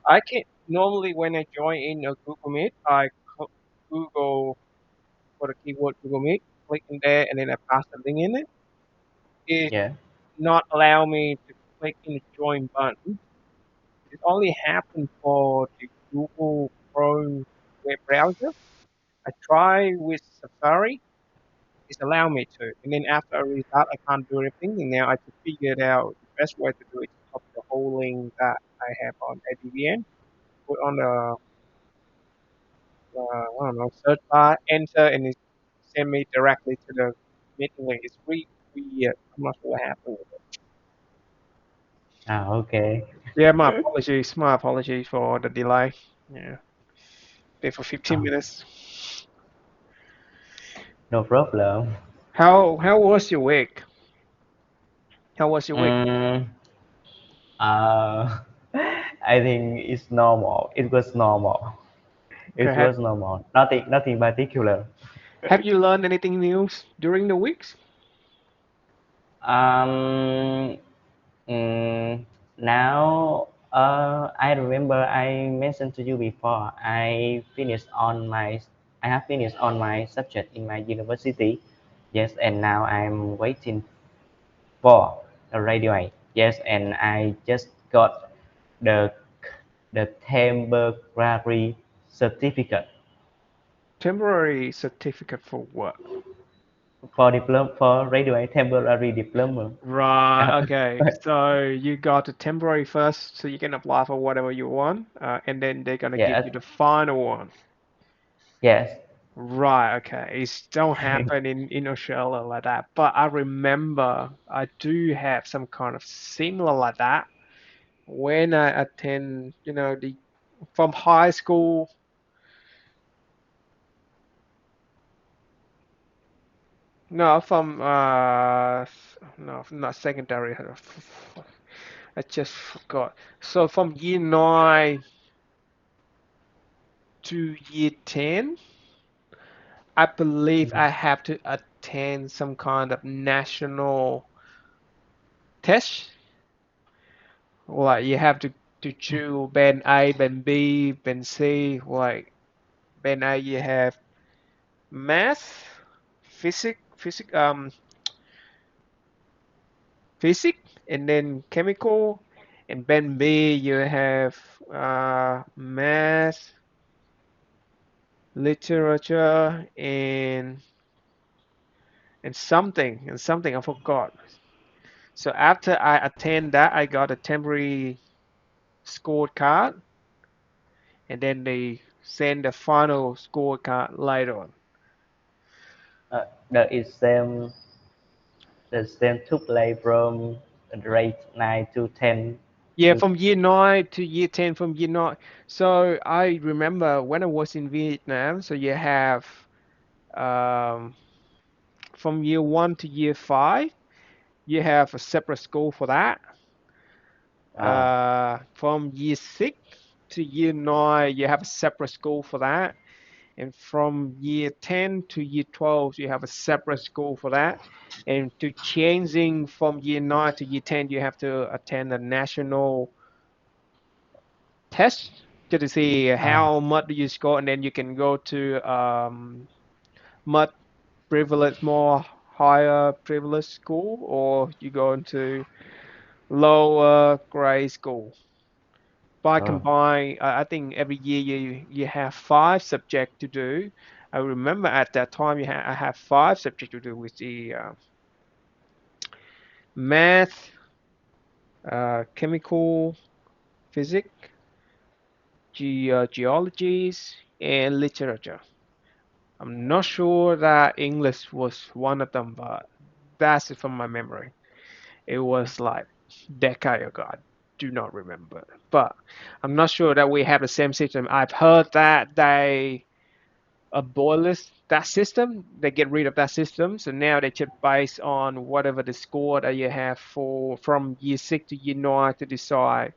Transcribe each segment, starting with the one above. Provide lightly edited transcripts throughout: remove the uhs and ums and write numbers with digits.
I can normally when I join in a Google Meet, Google for the keyword Google Meet, click in there, and then I pass the link in it. It Yeah. not allow me to click in the join button. It only happens for the Google Chrome web browser. I try with Safari, it's allow me to. And then after I restart, I can't do anything. And now I just figured out the best way to do it is copy the whole link that I have on ADVN, put on the, I don't know, search bar, enter, and it send me directly to the meeting link. It's really weird. I'm not sure what happened with it. Ah, okay. Yeah, my apologies. My apologies for the delay. Yeah, there for 15 Oh, minutes. no problem. How was your week? How was your week? Mm, uh, I think it's normal. It was normal. Okay, It was normal. Nothing particular. have you learned anything new during the weeks? Um, mm, Now, I remember I mentioned to you before. I have finished on my subject in my university. Yes, and now I'm waiting for the graduate. Yes, and I just got the the temporary certificate Temporary certificate for what? for diploma for graduate temporary diploma. Right, okay. So you got the temporary first, so you can apply for whatever you want, and then they're gonna give Yes, you the final one. yes. Right, okay. It don't happen in Australia like that, but I remember I do have some kind of similar like that when I attend, the from high school. No, from no, not secondary. I just forgot. So from year 9 to year 10, I believe I have to attend some kind of national test. Like you have to choose band A, band B, band C. Like band A, you have math, physics, and then chemical. And band B, you have math, literature, and something I forgot. So after I attend that, I got a temporary scorecard, and then they send the final scorecard later on. The exam took place from grade 9 to 10 Yeah, to from year 9 to year 10, from year 9. So I remember when I was in Vietnam, so you have um, from year 1 to year 5, you have a separate school for that. uh, From year 6 to year 9, you have a separate school for that. And from year 10 to year 12, you have a separate school for that. And to changing from year 9 to year 10, you have to attend a national test just to see uh, how much do you score, and then you can go to much privilege, more higher privilege school, or you go into lower grade school. By oh, combine, I think every year you have 5 subjects to do. I remember at that time I have 5 subjects to do with the math, chemical, physics, geologies, and literature. I'm not sure that English was one of them, but that's it from my memory. It was like decade ago. I do not remember, but I'm not sure that we have the same system. I've heard that they abolish that system. They get rid of that system, so now they just base on whatever the score that you have for from year 6 to year 9 to decide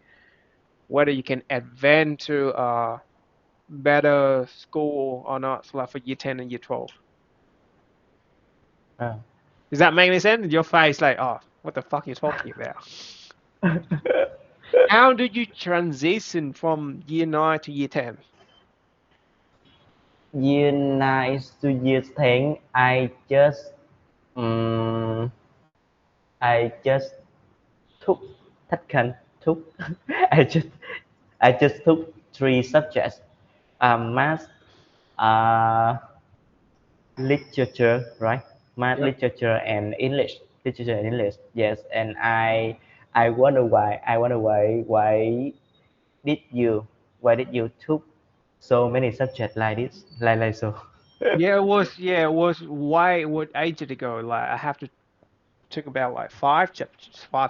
whether you can advance to a better school or not, so like for year 10 and year 12. uh. Does that make any sense? Your face like, oh, what the fuck are you talking about? How did you transition from year 9 to year 10? Year 9 to year 10, um, I just took took I just I just took three subjects: math, uh, literature, right? Math, Yep. literature, and English. Literature and English. Yes, and I wonder why. I wonder did you why did you took so many subjects like this, like so? Yeah, it was why what age did it go? Like I have to took about like five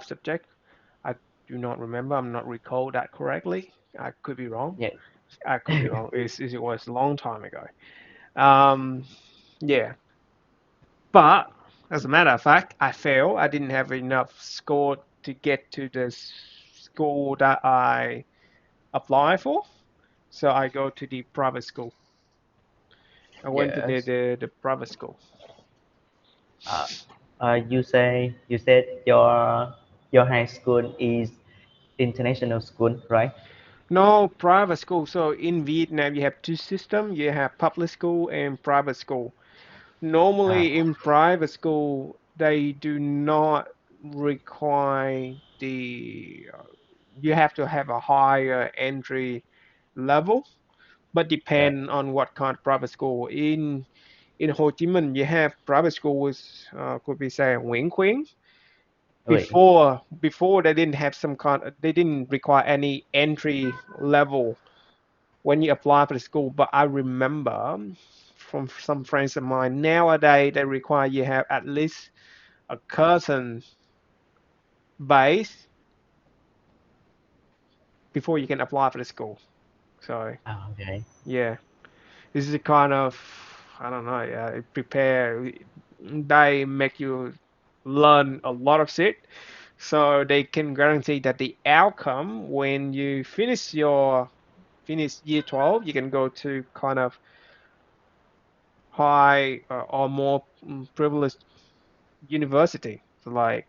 subjects. I do not remember. I'm not recall that correctly. I could be wrong. Yeah. I could be wrong. It was a long time ago. Um, yeah. But as a matter of fact, I failed. I didn't have enough score to get to the school that I apply for. So I go to the private school. I went to Yes. the private school. Uh, you said your high school is international school, right? No, private school. So in Vietnam, you have two systems. You have public school and private school. Ah, Normally in private school, they do not require you have to have a higher entry level, but yeah. depend on what kind of private school. In Ho Chi Minh, you have private schools, could be say Nguyễn Khuyến. Wait. Before they didn't have they didn't require any entry level when you apply for the school. But I remember from some friends of mine nowadays they require you have at least a certain base before you can apply for the school. So Ah, okay. yeah, this is a kind of I don't know. Yeah, prepare. They make you learn a lot of shit, so they can guarantee that the outcome when you finish year 12, you can go to kind of high or more privileged university. So like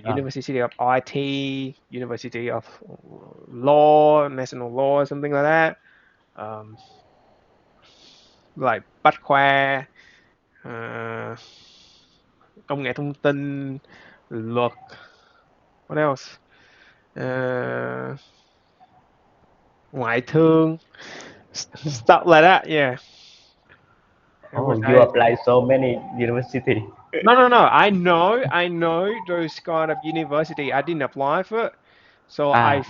Ah, University of IT, University of Law, National Law, something like that. Um, like Bách khoa, uh, công nghệ thông tin, luật. What else? Uh, ngoại thương, stuff like that. Yeah, it was. oh, you apply so many university. No, no, no. I know those kind of university. I didn't apply for it. So Ah,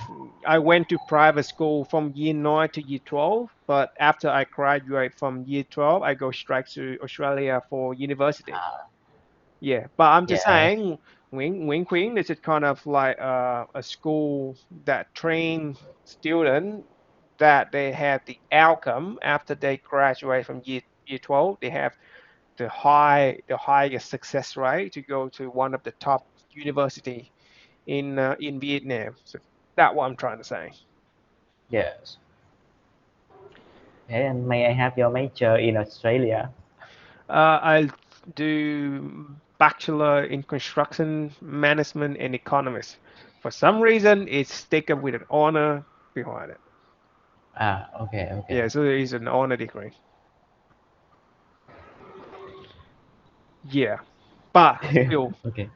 I went to private school from year 9 to year 12, but after I graduate from year 12, I go straight to Australia for university. Yeah, but I'm just yes. saying, Nguyễn Khuyến is it kind of like a school that train student that they have the outcome after they graduate from year 12, they have the highest success rate to go to one of the top university in Vietnam. So that's what I'm trying to say. Yes. And may I have your major in Australia? I'll do bachelor in construction management and economics. For some reason, it's taken with an honor behind it. Ah, okay, okay. Yeah, so it is an honor degree. Yeah, but still, Okay.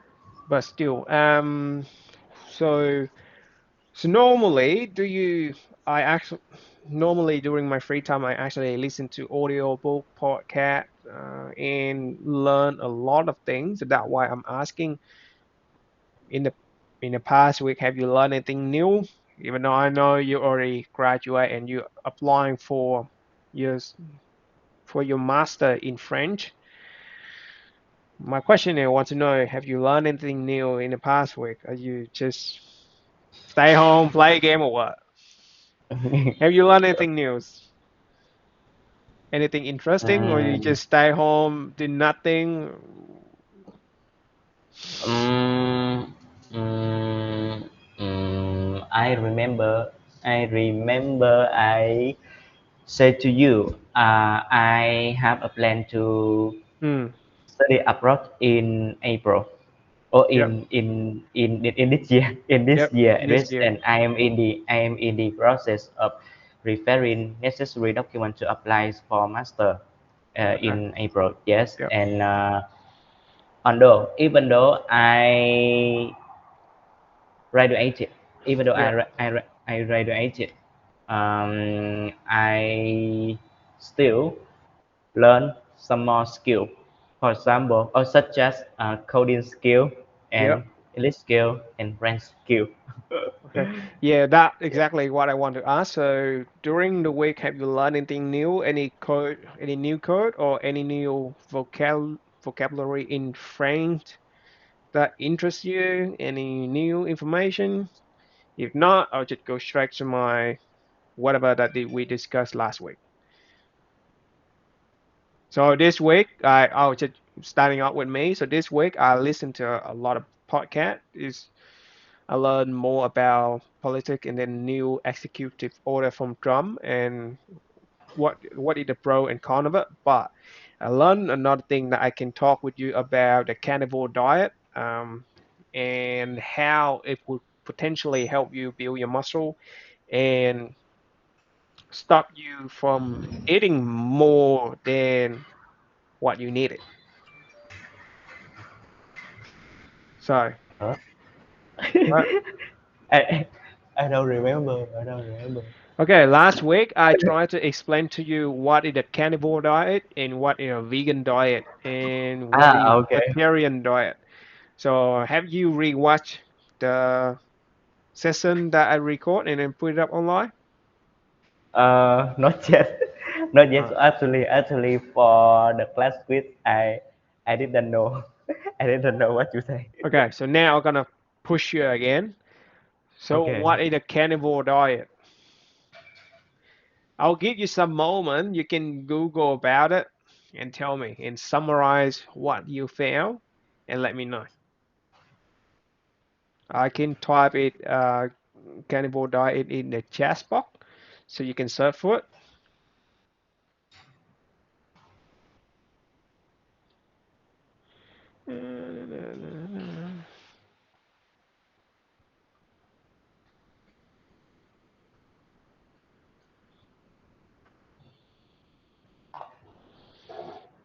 but still. So so normally, do you? I actually normally during my free time, I actually listen to audiobook, podcast, and learn a lot of things. So that's why I'm asking in the past week, have you learned anything new? Even though I know you already graduate and you're applying your for your master in French. My question is, I want to know, have you learned anything new in the past week? Are you just stay home, play a game, or what? Have you learned anything new? Anything interesting, or you Mm, just stay home, do nothing? mm, mm, I remember I said to you, I have a plan to Hmm. study abroad in April. or Yep. in this year in this Yep. year This yes, year. and I am in the process of preparing necessary documents to apply for master Okay. in April. Yes, Yep. and although even though graduated, even though Yep. I graduated, I still learn some more skill. For example, or such as coding skill and Yep. English skill and French skill. Okay. Yeah, that Yeah. exactly what I want to ask. So during the week, have you learned anything new? Any code, any new code, or any new vocabulary in French that interests you? Any new information? If not, I'll just go straight to my whatever that we discussed last week. So this week, I'll just starting out with me. So this week, I listened to a lot of podcasts. Is I learned more about politics and then new executive order from Trump and what is the pro and con of it. But I learned another thing that I can talk with you about the carnivore diet, and how it would potentially help you build your muscle and stop you from eating more than what you needed. So, Huh? right. I I don't remember. I don't remember. Okay, last week I tried to explain to you what is a carnivore diet and what is a vegan diet and what is Okay. vegetarian diet. So have you rewatched the session that I record and then put it up online? Not yet. Not yet. Uh, So actually, for the class quiz, I didn't know. I didn't know what you say. okay, so now I'm gonna push you again. So Okay. what is a carnivore diet? I'll give you some moment. You can Google about it and tell me and summarize what you found and let me know. I can type it carnivore diet in the chat box so you can search for it.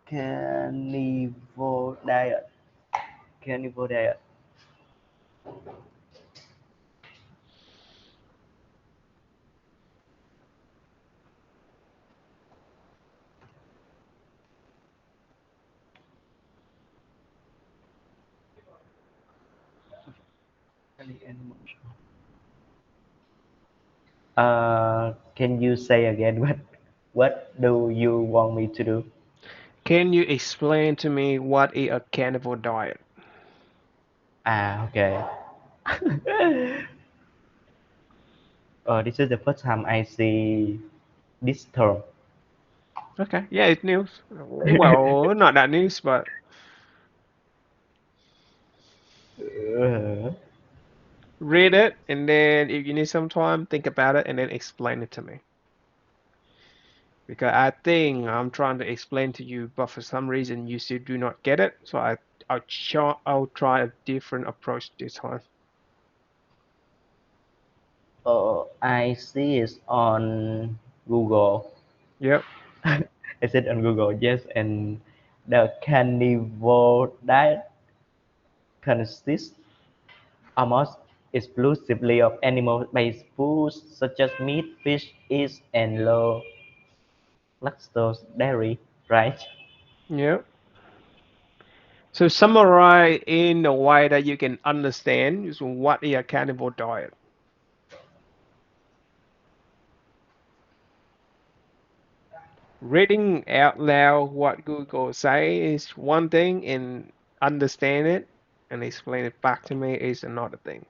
Carnivore diet. Carnivore diet. Can you say again what do you want me to do? Can you explain to me what is a carnivore diet? Okay. This is the first time I see this term. Okay, yeah, it's news. Well, not that news, but Uh, read it and then if you need some time, think about it and then explain it to me. Because I think I'm trying to explain to you, but for some reason you still do not get it. So I'll try a different approach this time. I see it on Google. Yep. I said on Google, yes, and the carnivore diet consists almost exclusively of animal-based foods such as meat, fish, eggs, and low lactose dairy, right? Yep. So summarize in a way that you can understand is what is a carnivore diet. Reading out loud what Google say is one thing, and understand it and explain it back to me is another thing.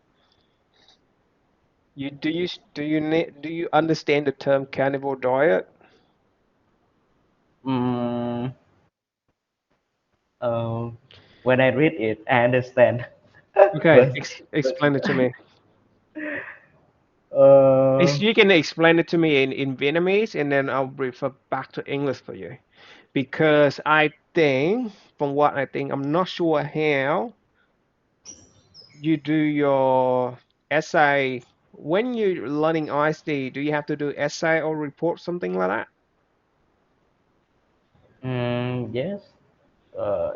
Do you understand the term carnivore diet? Mm, uh, when I read it, I understand. Okay, but, but explain it to me. uh, You can explain it to me in Vietnamese, and then I'll refer back to English for you. Because I think, from what I think, I'm not sure how you do your essay when you're learning ISD, do you have to do essay or report something like that? Yes. Uh,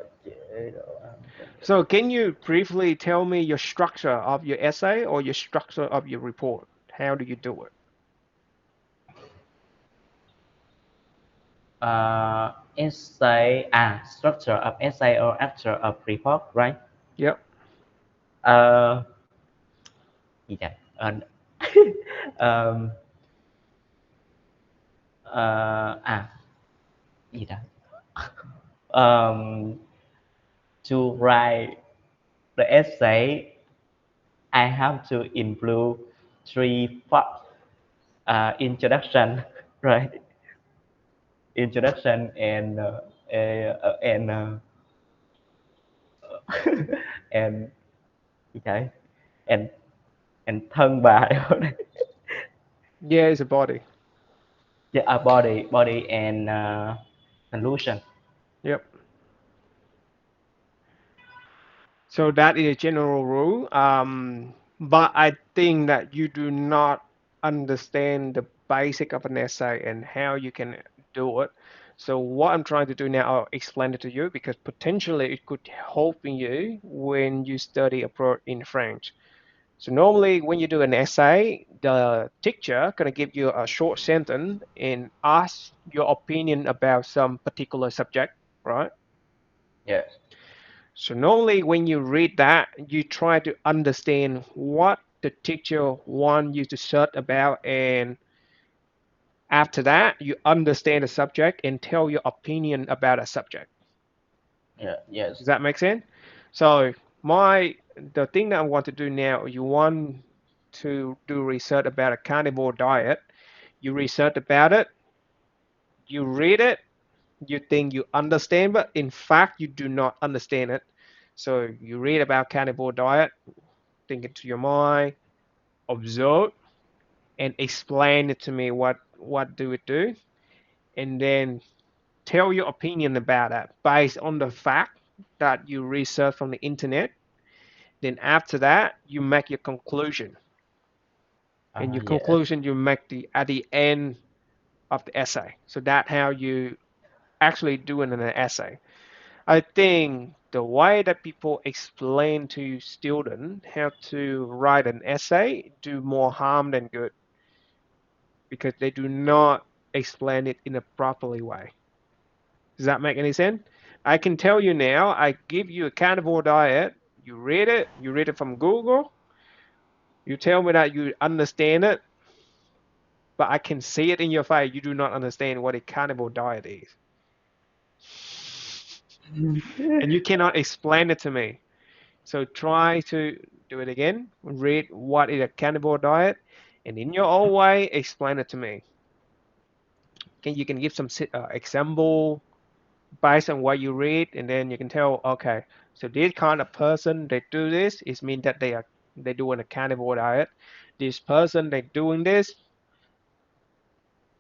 So can you briefly tell me your structure of your essay or your structure of your report? How do you do it? essay, structure of essay or structure of report, right? Yep. Uh, gì vậy? Um, gì đó? Um, to write the essay, I have to include three parts. Introduction, right? Introduction and and okay, and thân bài. Yeah, it's a body. Yeah, body and conclusion. Yep. So that is a general rule. But I think that you do not understand the basic of an essay and how you can do it. So what I'm trying to do now, I'll explain it to you because potentially it could help you when you study abroad in French. So normally when you do an essay, the teacher gonna give you a short sentence and ask your opinion about some particular subject, right? Yes. So normally when you read that, you try to understand what the teacher wants you to search about, and after that, you understand the subject and tell your opinion about a subject. Yeah. Yes. Does that make sense? So the thing that I want to do now, you want to do research about a carnivore diet. You research about it, you read it, you think you understand, but in fact you do not understand it. So you read about carnivore diet, think it to your mind, observe, and explain it to me what do it do, and then tell your opinion about that based on the fact that you research from the internet. Then after that, you make your conclusion, and your Yes. conclusion you make the at the end of the essay. So that's how you actually do it in an essay. I think the way that people explain to students how to write an essay do more harm than good because they do not explain it in a properly way. Does that make any sense? I can tell you now, I give you a carnivore diet, you read it from Google, you tell me that you understand it, but I can see it in your face, you do not understand what a carnivore diet is. And you cannot explain it to me. So try to do it again, read what is a carnivore diet, and in your own way, explain it to me. You can give some example based on what you read, and then you can tell, okay, so this kind of person they do this, it means that they doing a carnivore diet. This person they doing this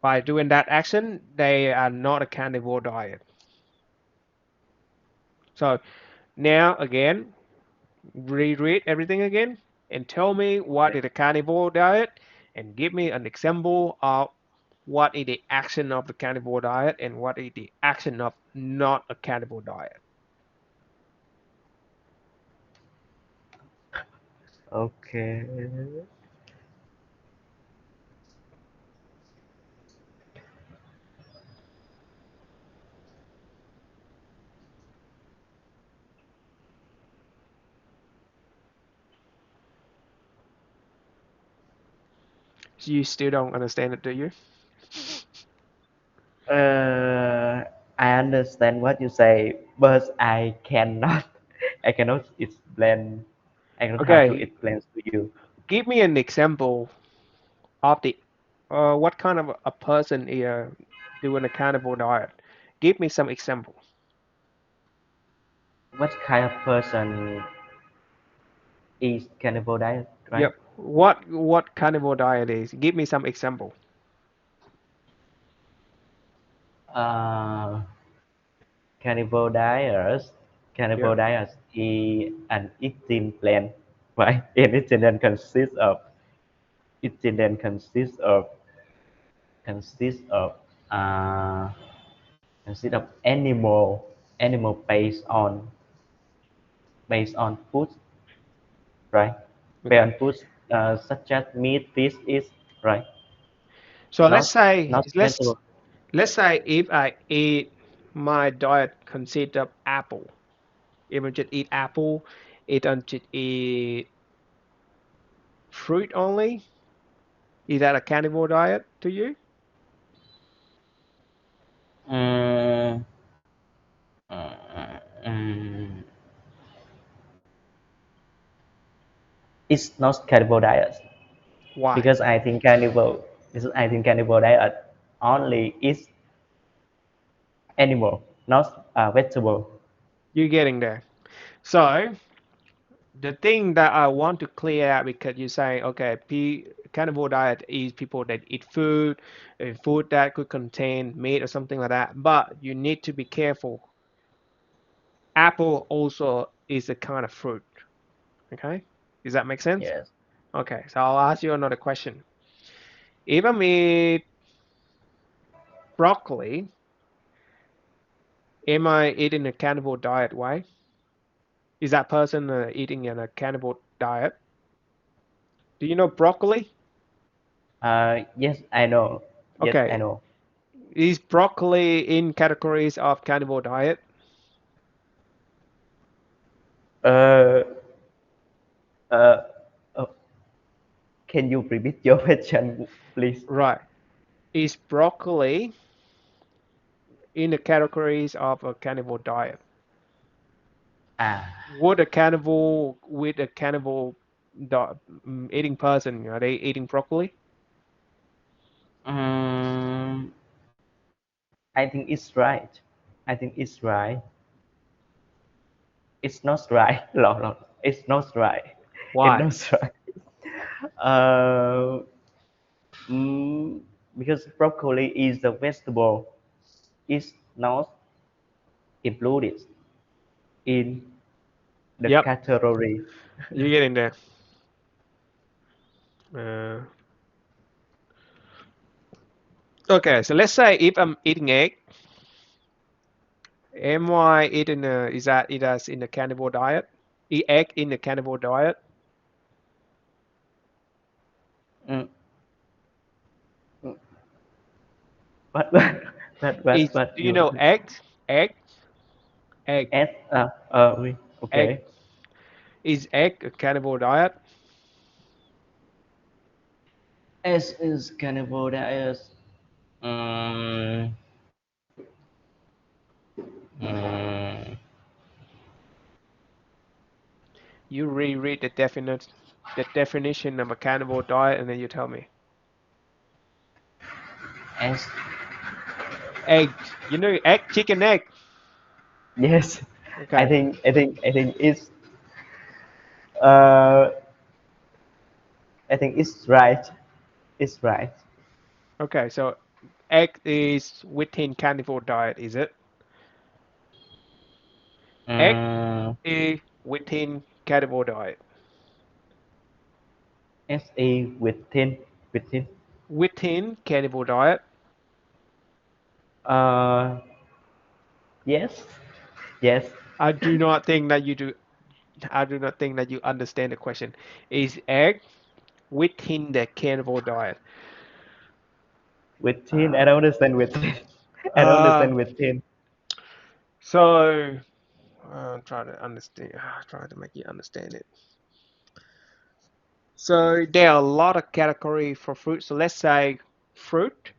by doing that action, they are not a carnivore diet. So now again, reread everything again and tell me what is a carnivore diet and give me an example of what is the action of the carnivore diet and what is the action of not a carnivore diet. Okay. So you still don't understand it, do you? Uh, I understand what you say, but I cannot. I cannot explain. I don't have to Okay, explain to you. give me an example of the what kind of a person is doing a carnivore diet. Give me some example. What kind of person is cannibal diet, right? Yep. What carnivore diet is? Give me some example. Uh, cannibal diet. Cannibal Yep. diet is an eating plant. right? And it then consists of uh, consists of animal based on food, right? Based on Okay. food such as meat, fish, is right. So let's Not say not vegetable. let's say if I eat my diet consists of apple. If I just eat apple, it don't just eat fruit only. Is that a carnivore diet to you? Mm, mm, it's not carnivore diet Why? because I think carnivore diet only is animal, not vegetable. You're getting there. So the thing that I want to clear out because you say, okay, carnivore diet is people that eat food that could contain meat or something like that. But you need to be careful. Apple also is a kind of fruit. Okay, does that make sense? Yes. Okay, so I'll ask you another question. If I eat broccoli, am I eating a carnivore diet? Why? Is that person eating in a carnivore diet? Do you know broccoli? Yes, I know. Yes, I Okay, know. is broccoli in categories of carnivore diet? Uh, uh, uh, can you repeat your question, please? Right. Is broccoli in the categories of a carnivore diet? Ah, Would a carnivore with a carnivore eating person, are they eating broccoli? um, I think it's right. I think it's right. It's not right. No, no, it's not right. It's Why? not right. Uh, mm, because broccoli is a vegetable. It's not included in the Yep, category. you're getting there. Uh, okay, so let's say if I'm eating egg, am I eating is that it as in the carnivore diet? Eat egg in the carnivore diet? Mm, mm. What Do you you know egg? Egg? Egg. S Egg. okay. Is egg a carnivore diet? S is carnivore diet. Mm, mm, You reread the definition of a carnivore diet and then you tell me. S. Egg. You know egg, chicken egg. Yes, I Okay. think I think I think it's uh I think it's right. It's right. Okay, so egg is within carnivore diet, is it? Egg Mm, is within carnivore diet. SE within. Within carnivore diet. Uh, yes, yes. I do not think that you do. I do not think that you understand the question. Is egg within the carnivore diet? Within. I Uh, don't understand within. I don't uh, understand within. so try to understand. Try to make you understand it. So there are a lot of category for fruit. So let's say fruit.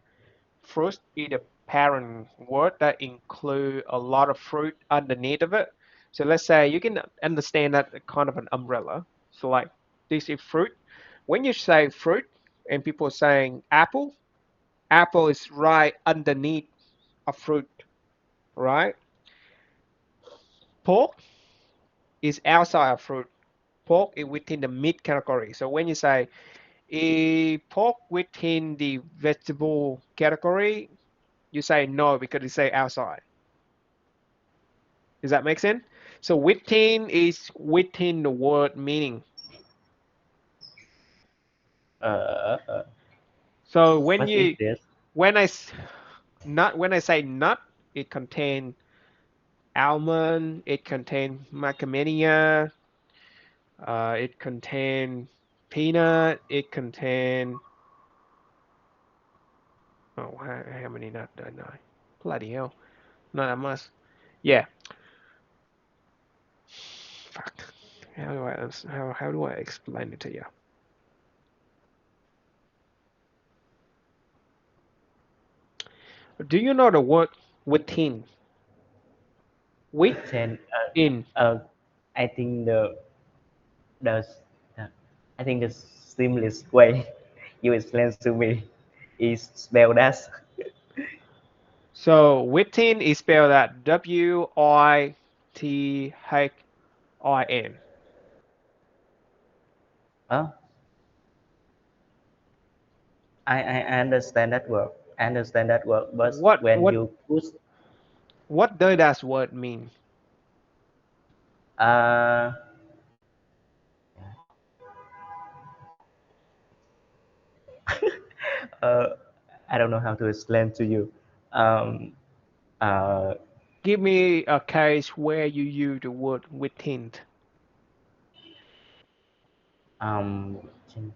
Fruit is a parent word that include a lot of fruit underneath of it. So let's say you can understand that kind of an umbrella. So like this is fruit. When you say fruit and people are saying apple, apple is right underneath a fruit, right? Pork is outside of fruit. Pork is within the meat category. So when you say a pork within the vegetable category, you say no because you say outside. Does that make sense? So within is within the word meaning. Uh, So when what is you this? when I s- nut when I say nut, it contain almond, it contain macadamia, it contain peanut, it contain oh how many nuts do I know? Bloody hell, not that much. Yeah, fuck. How do I explain it to you? Do you know the word within? Within. Within. I think the uh, I think the simplest way you explain to me is spell that. So within is spelled out Within. Huh? I understand that word. I understand that word, but What when what you put what does that word mean? uh, uh I don't know how to explain to you. Um, uh, Give me a case where you use the word within. um, within.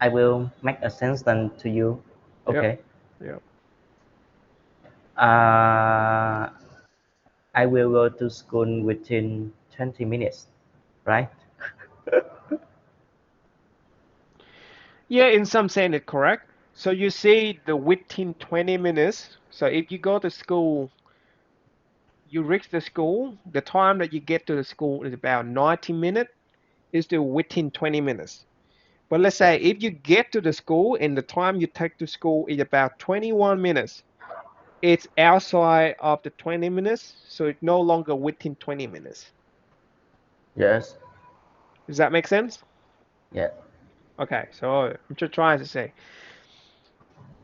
I will make a sentence to you. Yep, Okay. yep. Uh, I will go to school within 20 minutes, right? Yeah, in some sense it's correct. So you see the within 20 minutes. So if you go to school, you reach the school, the time that you get to the school is about 90 minutes, is still within 20 minutes. But let's say Yes. if you get to the school and the time you take to school is about 21 minutes, it's outside of the 20 minutes, so it's no longer within 20 minutes. Yes. Does that make sense? Yeah. Okay, so I'm just trying to say,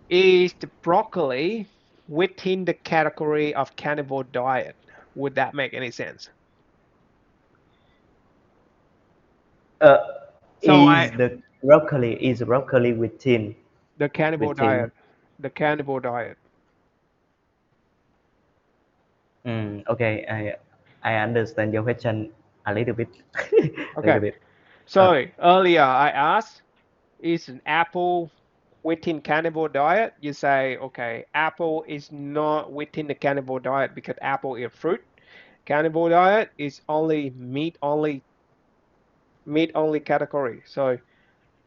is the broccoli within the category of cannibal diet? Would that make any sense? Uh, So I is broccoli within the cannibal within? diet, the cannibal diet. Okay, I understand your question a little bit, a little Okay, bit. Uh, so earlier I asked, is an apple within cannibal diet? You say, okay, apple is not within the cannibal diet because apple is fruit. Cannibal diet is only meat only category. So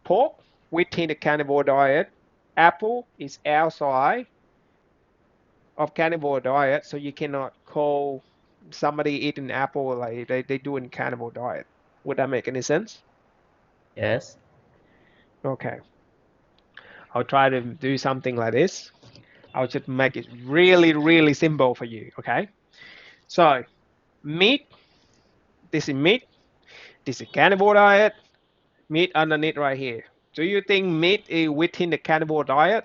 pork within the cannibal diet, apple is outside of cannibal diet, so you cannot call somebody eating apple like they do in cannibal diet. Would that make any sense? yes. Okay, I'll try to do something like this. I'll just make it really, really simple for you. Okay, so meat, this is meat, this is cannibal diet, meat underneath right here. Do you think meat is within the cannibal diet?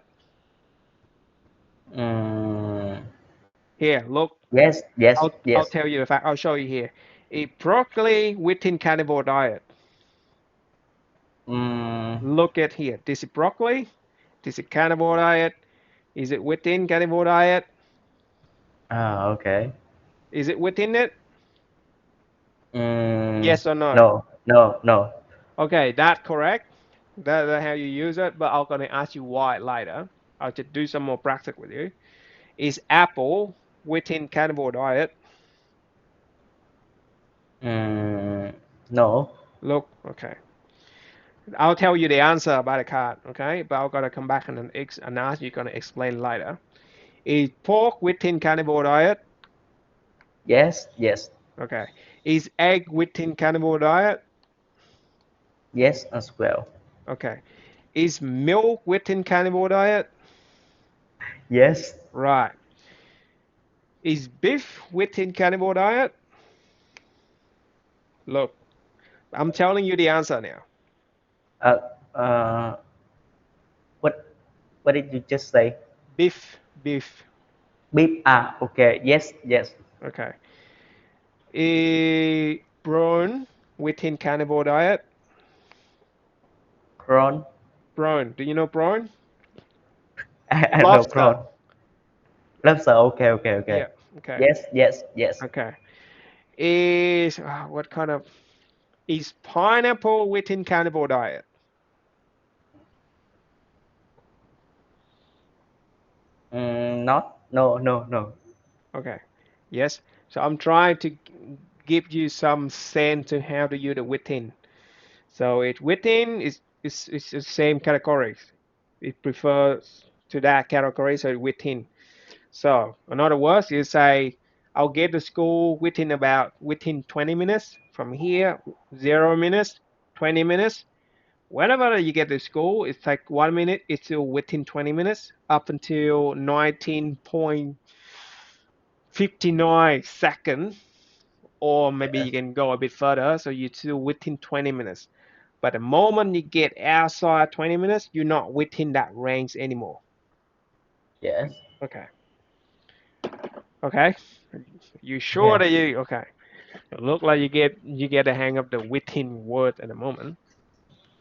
Mm, Here, look, yes. Yes. I'll Yes. tell you the fact. I'll show you here. A broccoli within cannibal diet. Mm, Look at here. This is broccoli. This is cannibal diet. Is it within cannibal diet? okay. Is it within it? Mm, Yes or no? no. No. No. Okay, that's correct. That's how you use it, but I'm gonna ask you why later. I'll just do some more practice with you. Is apple within cannibal diet? Mm, no. Look, okay. I'll tell you the answer by the card, okay? But I'm gonna come back and ask you gonna explain later. Is pork within cannibal diet? Yes. Yes. Okay. Is egg within cannibal diet? Yes. As well. Okay. Is milk within cannibal diet? Yes. Right. Is beef within cannibal diet? Look, I'm telling you the answer now. Uh, uh, what What did you just say? Beef, beef. Beep. Ah, okay. Yes, yes. Okay. A prawn within cannibal diet. Prawn. Prawn. Do you know prawn? I know Lobster. prawn. Lobster. Okay, okay, okay. Yeah. Okay. Yes, yes, yes. Okay. Is what kind of is pineapple within cannibal diet? Not. No, no, no. Okay. Yes. So I'm trying to give you some sense to how to use the within. So it within is the same categories. It prefers to that category, so within. So in other words, you say I'll get to school within 20 minutes from here, 0 minutes, 20 minutes. Whenever you get to school, it's like 1 minute, it's still within 20 minutes up until 19.59 seconds, or maybe you Yes, can go a bit further, so you're still within 20 minutes. But the moment you get outside 20 minutes, you're not within that range anymore. yes, Okay. Okay. You sure yes. that you okay? It look like you get the hang of the within word at the moment.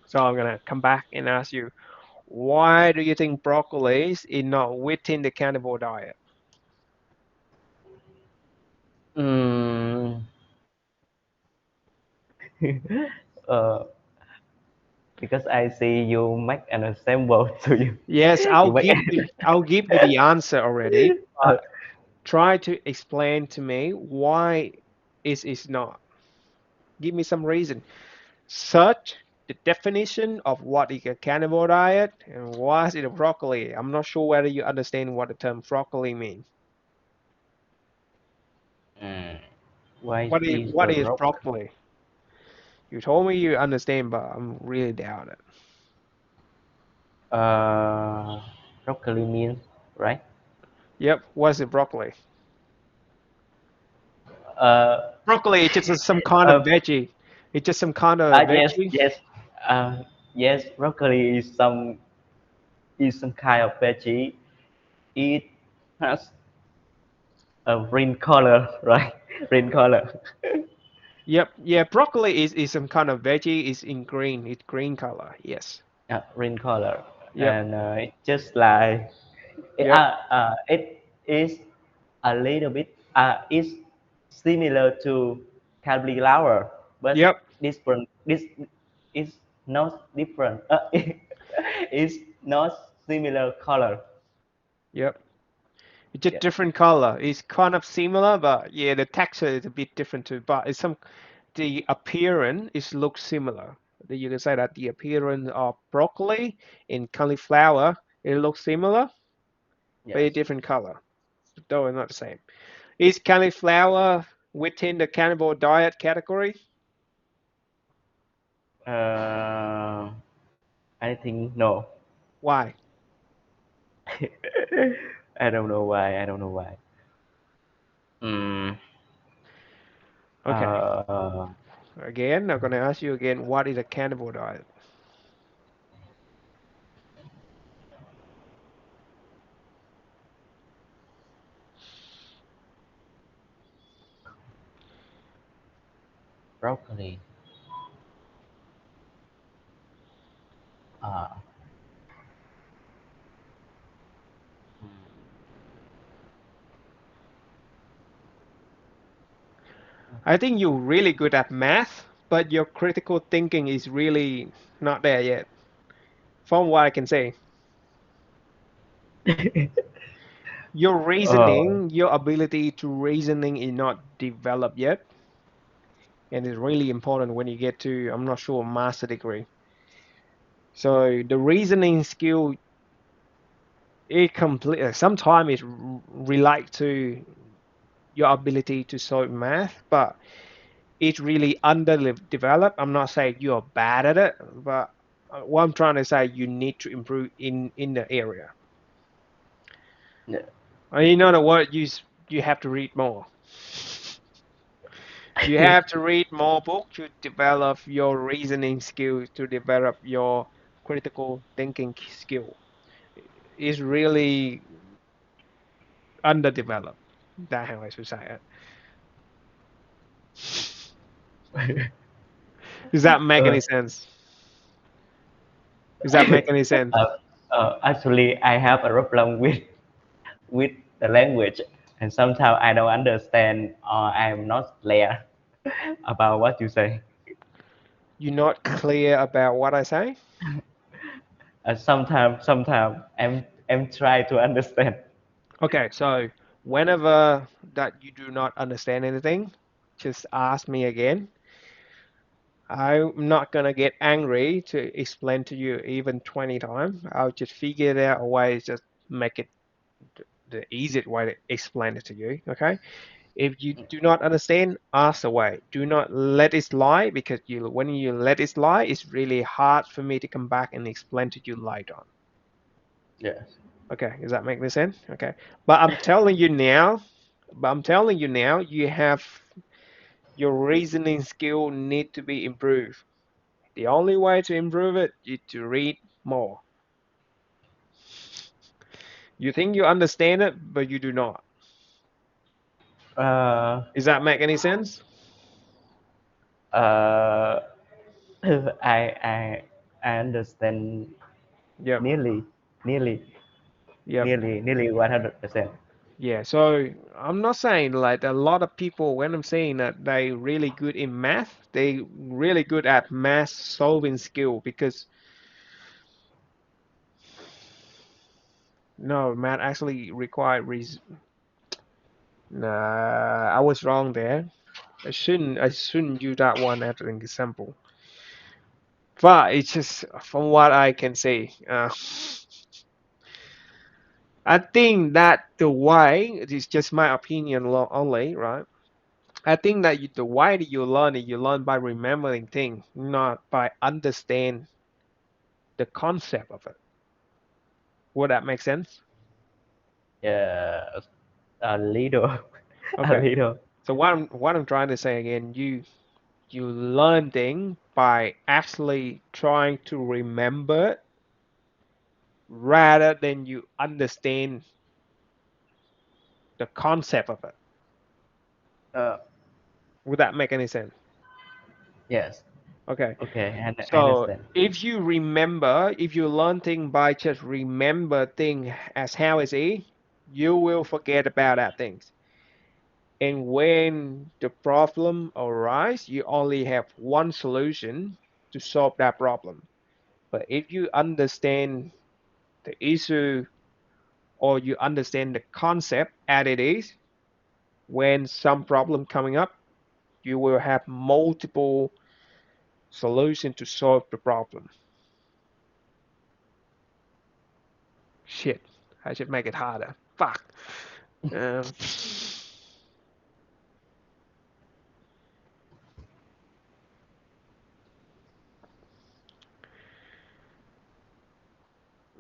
So I'm gonna come back and ask you, why do you think broccoli is not within the cannibal diet? Mm, uh, because I see you make an example to you. Yes, You make. I'll give you the answer already. uh, Try to explain to me why is not. Give me some reason. Search the definition of what is a cannibal diet and what is a broccoli. I'm not sure whether you understand what the term broccoli means. mm, why is What the is rock? broccoli? You told me you understand, but I'm really doubt it. Uh, broccoli means right? Yep, what's it broccoli? Uh, Broccoli is just some kind of uh, veggie. It's just some kind of yes, veggie. yes. Yes, broccoli is some kind of veggie. It has a green color, right? Green color. Yep, yeah, broccoli is some kind of veggie. It's in green. It's green color. Yes. Green color, Yep. and it's just like Yep. it is a little bit. It's similar to cauliflower, but Yep. different. This is not different. It's not similar color. Yep. It's a Yeah. different color. It's kind of similar, but yeah, the texture is a bit different too. But it's some the appearance is looks similar. You can say that the appearance of broccoli and cauliflower it looks similar, but a Yes. different color. Though it's not the same. Is cauliflower within the cannibal diet category? Uh, I think no. Why? I don't know why. I don't know why. Mm, Okay. uh, Again, I'm gonna ask you again. What is a cannibal diet? broccoli. Uh, I think you're really good at math, but your critical thinking is really not there yet. From what I can say, your uh, reasoning, your ability to reasoning is not developed yet, and it's really important when you get to, I'm not sure, master degree. So the reasoning skill, it complete. Sometimes it relate to your ability to solve math, but it's really underdeveloped. I'm not saying you're bad at it, but what I'm trying to say, you need to improve in the area. yeah. In other words, you have to read more. You have to read more books to develop your reasoning skills, to develop your critical thinking skill. It's really underdeveloped. That's how I should say it. Does that make uh, any sense? Does that make any sense? actually, I have a problem with the language, and sometimes I don't understand or I'm not clear about what you say. You're not clear about what I say? Sometimes I'm trying to understand. Okay, so whenever that you do not understand anything, just ask me again. I'm not gonna get angry to explain to you even 20 times. I'll just figure it out a way, just make it the easiest way to explain it to you. Okay? If you do not understand, ask away. Do not let it slide because when you let it slide, it's really hard for me to come back and explain to you later on. Yes. Okay, does that make sense? Okay. But I'm telling you now, you have your reasoning skill need to be improved. The only way to improve it is to read more. You think you understand it, but you do not. Uh, Does that make any sense? uh, I I I understand Yep. nearly, nearly, Yep. nearly 100%. Yeah, so I'm not saying like a lot of people when I'm saying that they really good in math, they really good at math solving skill because no, math actually require reason. Nah, I was wrong there. I shouldn't use that one as an example. But it's just from what I can say. I think that the way it is just my opinion only, right? I think that the way that you learn it, you learn by remembering things, not by understand the concept of it. Would that make sense? Yeah, a little, a Okay. little. So what I'm trying to say again, you learn things by actually trying to remember it rather than you understand the concept of it. Uh, Would that make any sense? yes. Okay. Okay, I So understand. if you learn thing by just remember thing as how it is, you will forget about that things. And when the problem arise, you only have one solution to solve that problem. But if you understand the issue or you understand the concept as it is, when some problem coming up, you will have multiple solutions to solve the problem. Shit, I should make it harder. Fuck. Um,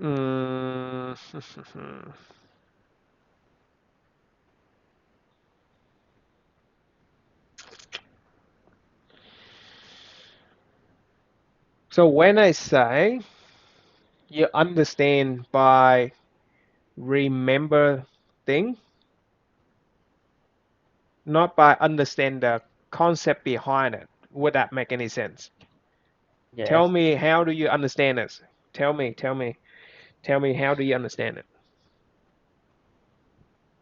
mm, so when I say you understand by remember thing, not by understand the concept behind it. Would that make any sense? Tell Yes. me how do you understand this? Tell me how do you understand it?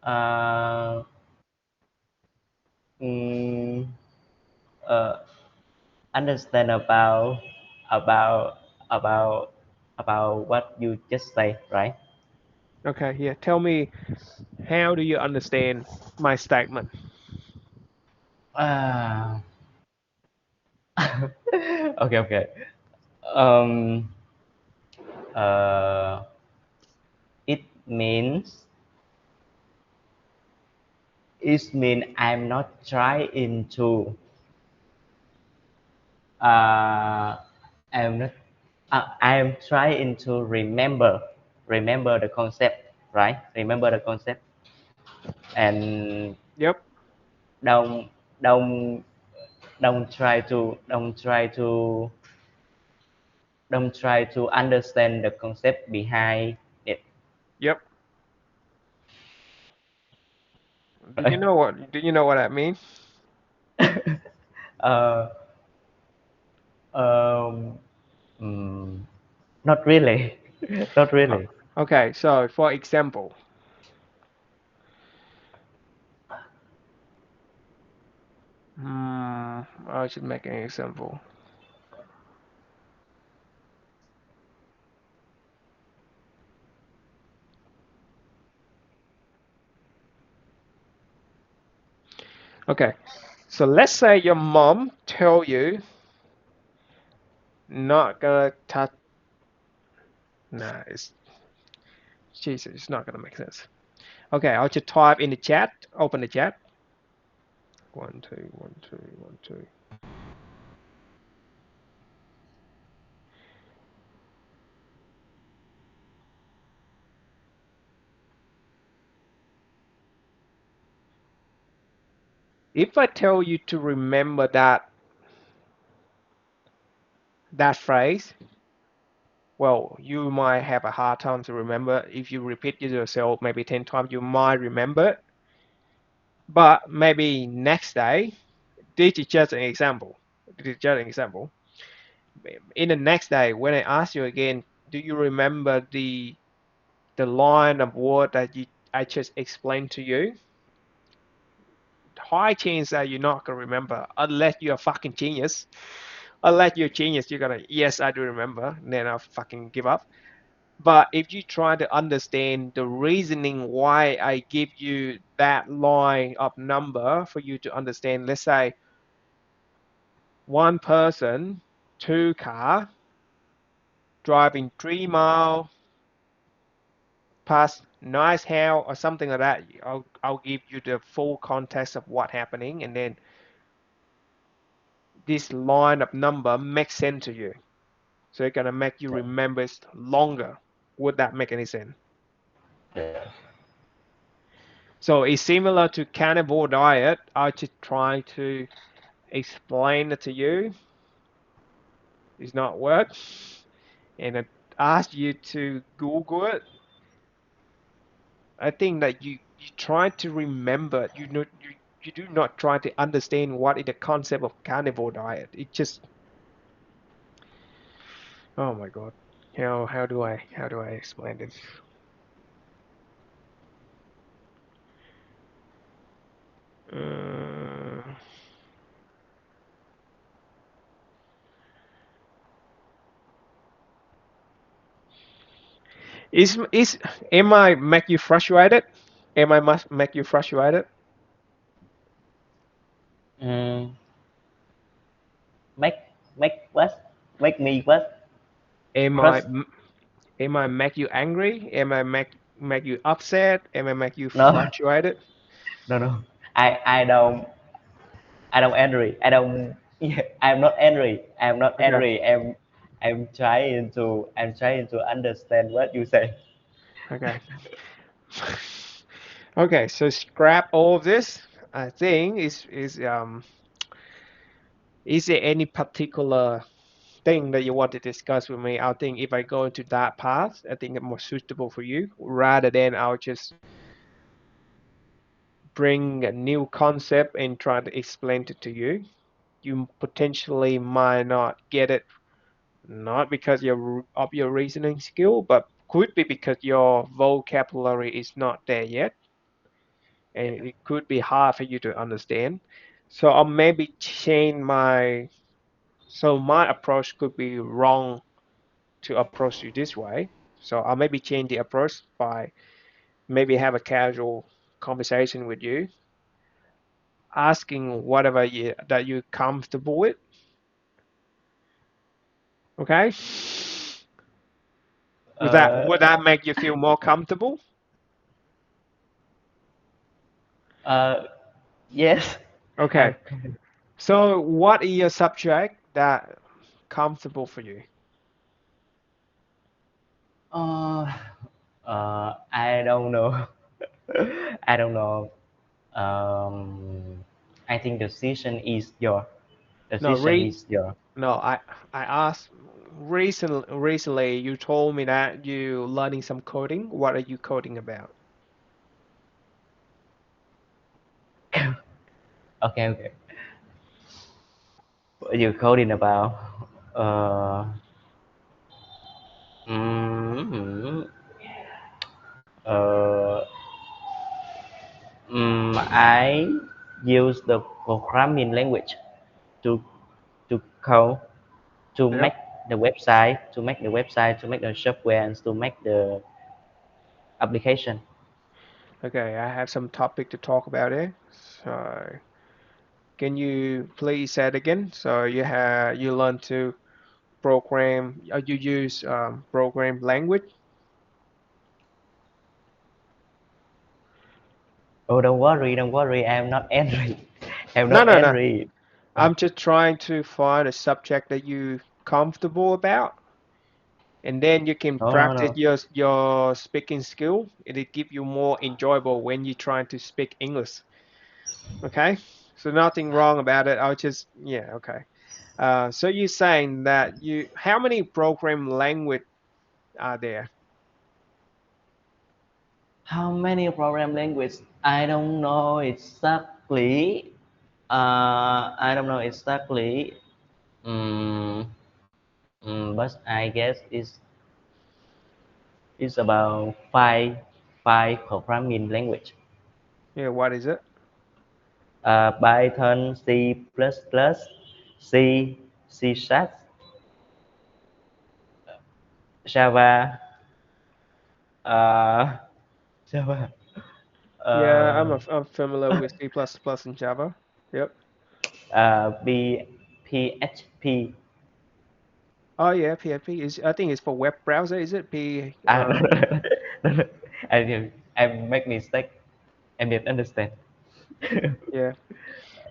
Uh, mm, uh, understand about about about what you just say, right? Okay, yeah. Tell me how do you understand my statement? Uh, okay, okay. Um, uh, it means I'm not trying to uh, I'm not I'm trying to remember the concept, right? Remember the concept and Yep, don't don't don't try to don't try to understand the concept behind it. yep. Right. Do you know what I mean? uh, um, mm, not really. Not Uh, really. Okay, so for example, I should make an example. Okay, so let's say your mom tell you not gonna touch. Nah, it's Jesus, it's not gonna make sense. Okay, I'll just type in the chat. Open the chat. 1 2 1 2 1 2. If I tell you to remember that phrase, well, you might have a hard time to remember. If you repeat it yourself maybe 10 times, you might remember it. But maybe next day, this is just an example. This is just an example. In the next day, when I ask you again, do you remember the line of word that I just explained to you? High chance that you're not gonna remember unless you're a fucking genius. Unless you're a genius, you're gonna yes, I do remember, and then I'll fucking give up. But if you try to understand the reasoning why I give you that line of number for you to understand, let's say one person, two car, driving 3 mile past nice house or something like that. I'll give you the full context of what happening, and then this line of number makes sense to you. So it's gonna make you remember it longer. Would that make any sense? Yes. So it's similar to carnivore diet. I just try to explain it to you. It's not work, and I ask you to Google it. I think that you try to remember. You do not try to understand what is the concept of carnivore diet. It just oh my god. How do I explain this? Uh, is am I make you frustrated? Am I must make you frustrated? Mm, make make what? Make me what? Am I Crush? am I make you angry? Am I make you upset? Am I make you No, frustrated? no, no. I don't angry. I don't. Yeah, I'm not angry. I'm not Okay. angry. I'm trying to understand what you say. Okay. Okay, so scrap all of this. I think is there any particular thing that you want to discuss with me? I think if I go into that path, I think it's more suitable for you rather than I'll just bring a new concept and try to explain it to you. You potentially might not get it, not because of your reasoning skill, but could be because your vocabulary is not there yet, and it could be hard for you to understand. So I'll maybe change my approach could be wrong to approach you this way. So I'll maybe change the approach by maybe have a casual conversation with you, asking whatever that you're comfortable with. Okay? Would that Uh, would that make you feel more comfortable? uh, yes. Okay. I'm. So what is your subject that comfortable for you? Uh, I don't know. I don't know. Um, I think the decision is your. No, Decision is your. no, I asked recently you told me that you learning some coding. What are you coding about? Okay, okay. What are you coding about? Uh, mm, uh, I use the programming language to code, to Yep. make to make the software, and to make the application. Okay, I have some topic to talk about here. So, can you please say it again? So you learn to program, you use program language? Oh, don't worry. I'm not angry. I'm No, not no, no. angry. I'm just trying to find a subject that you comfortable about, and then you can No, no, practice no. your speaking skill. It'll give you more enjoyable when you're trying to speak English. Okay? So nothing wrong about it. I'll just yeah, okay. So you're saying that how many program language are there? How many program language? I don't know exactly. I don't know exactly. Mm, but I guess it's about five programming language. Yeah, what is it? Python, C++, C, C Sharp, Java, uh, Java, Yeah, uh, I'm familiar with C++ plus plus and Java. Yep. PHP. Oh yeah, PHP is I think it's for web browser, is it? P No, no, no. I make mistake. I didn't understand. yeah,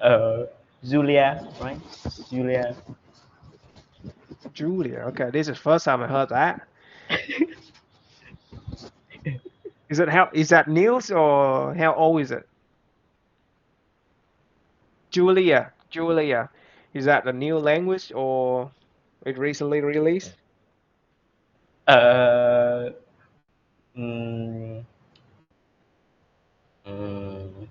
uh, Julia, right? Julia. Julia. Okay, this is first time I heard that. Is that news or how old is it? Julia, Julia. Is that a new language or it recently released? Uh, mm, mm,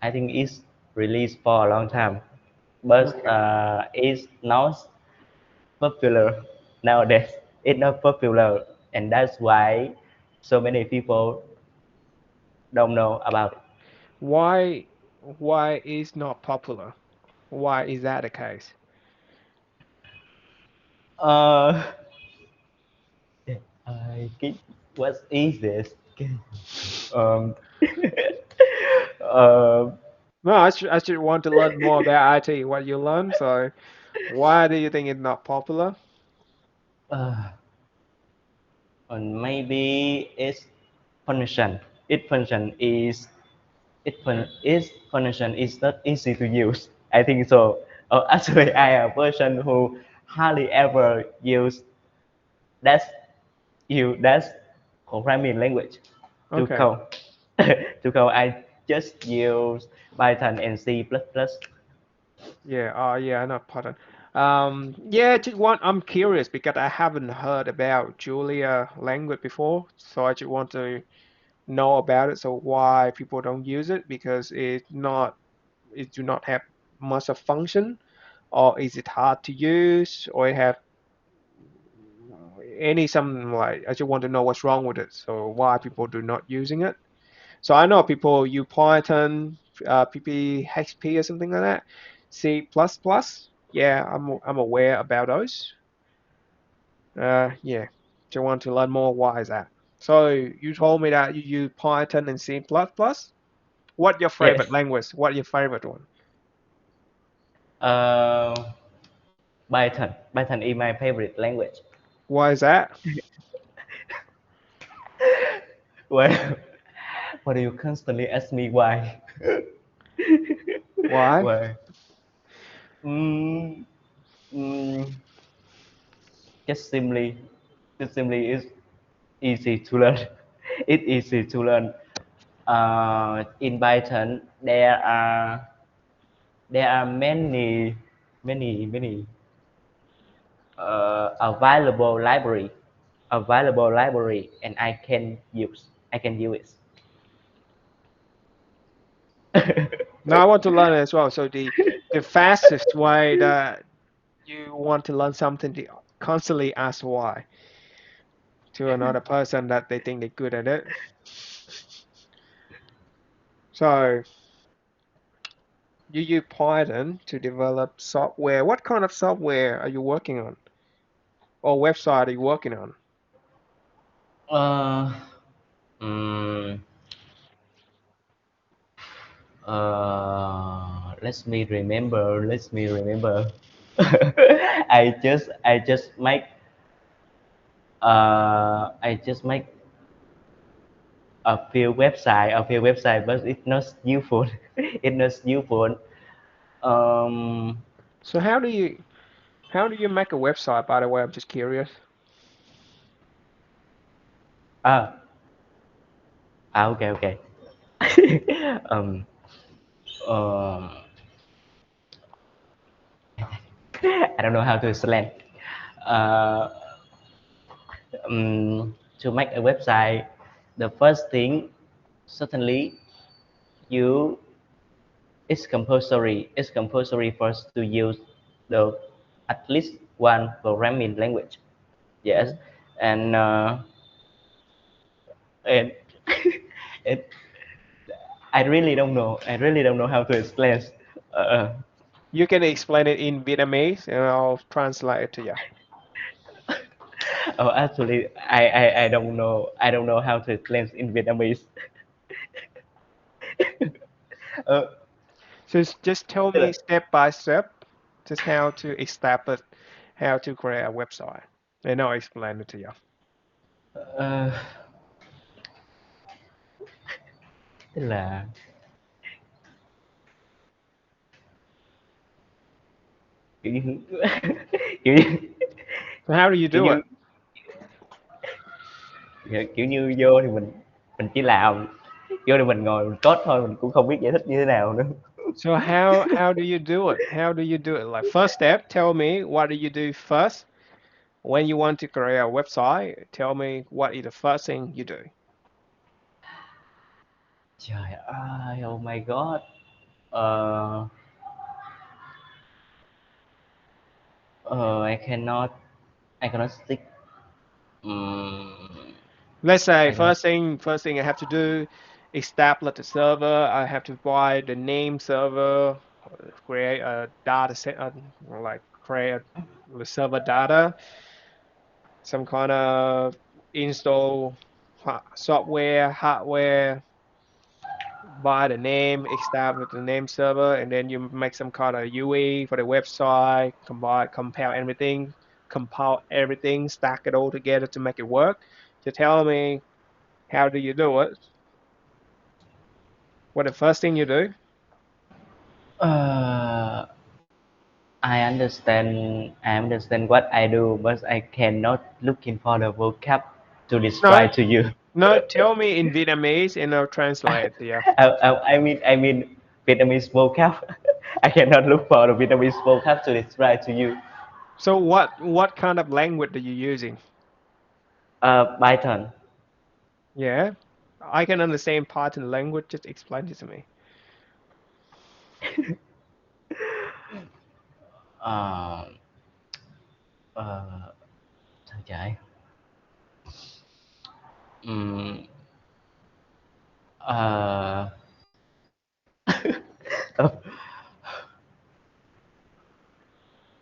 I think it's released for a long time, but Okay. it's not popular nowadays. It's not popular, and that's why so many people don't know about it. Why is not popular? Why is that the case? Uh, cái, what is this? Um, uh, No, I should want to learn more about IT, what you learn. So why do you think it's not popular? uh, and maybe function. Its function is its function is not easy to use. I think so. Actually, I am a person who hardly ever use that that programming language to Okay. code. To code, I just use Python and C++. Yeah, yeah, I know Python. Yeah, just one, I'm curious because I haven't heard about Julia language before, so I just want to know about it. So why people don't use it because it do not have much of function, or is it hard to use, or it have any something like I just want to know what's wrong with it. So why people do not using it. So I know people use Python, PPHP or something like that. C++. Yeah, I'm aware about those. Yeah, just want to learn more. Why is that? So you told me that you use Python and C++. What your favorite Yes. language? What your favorite one? Uh, Python. Python is my favorite language. Why is that? Well, why do you constantly ask me why? Why? Why? Mm, mm, just simply, just simply it's easy to learn. It's easy to learn. In Python, there are many available library, and I can use it. Now I want to learn it as well. So the fastest way that you want to learn something, to constantly ask why to another person that they think they're good at it. So you use Python to develop software. What kind of software are you working on, or website are you working on? uh, mm, let me remember. I just make a few website, but it's not useful. It's not useful. Um, So how do you make a website? By the way, I'm just curious. ah, okay, okay. um, um, I don't know how to explain. Uh, to make a website, the first thing certainly you it's compulsory for us to use the at least one programming language. Yes, Mhm. and and it, I really don't know how to explain. Uh, You can explain it in Vietnamese, and I'll translate it to you. oh, actually, I don't know how to explain in Vietnamese. uh, So just tell tức me là, step by step, just how to establish, how to create a website, and I'll explain it to you. ờ, tức là kiểu như kiểu như So how do you kiểu do như it? kiểu như vô thì mình chỉ làm, vô thì mình ngồi mình code thôi, mình cũng không biết giải thích như thế nào nữa. So how do you do it? How do you do it? Like first step, tell me what do you do first when you want to create a website. Tell me what is the first thing you do. Trời ơi, oh my god. Ờ, I cannot stick. Ừm, Let's say I cannot. first thing I have to do, establish the server. I have to buy the name server, create a data set, like create the server data, some kind of install software, hardware, buy the name, establish the name server, and then you make some kind of UE for the website, compile everything, stack it all together to make it work. So tell me, how do you do it? What the first thing you do? Uh, I understand what I do, but I cannot looking for the vocab to No, describe to you. no, tell me in Vietnamese and I'll translate. Yeah. I mean Vietnamese vocab. I cannot look for the Vietnamese vocab to describe to you. So what kind of language are you using? Python. Yeah, I can understand Python language. Just explain it to me. Ờ, ờ, sao chạy? Ừm, ờ,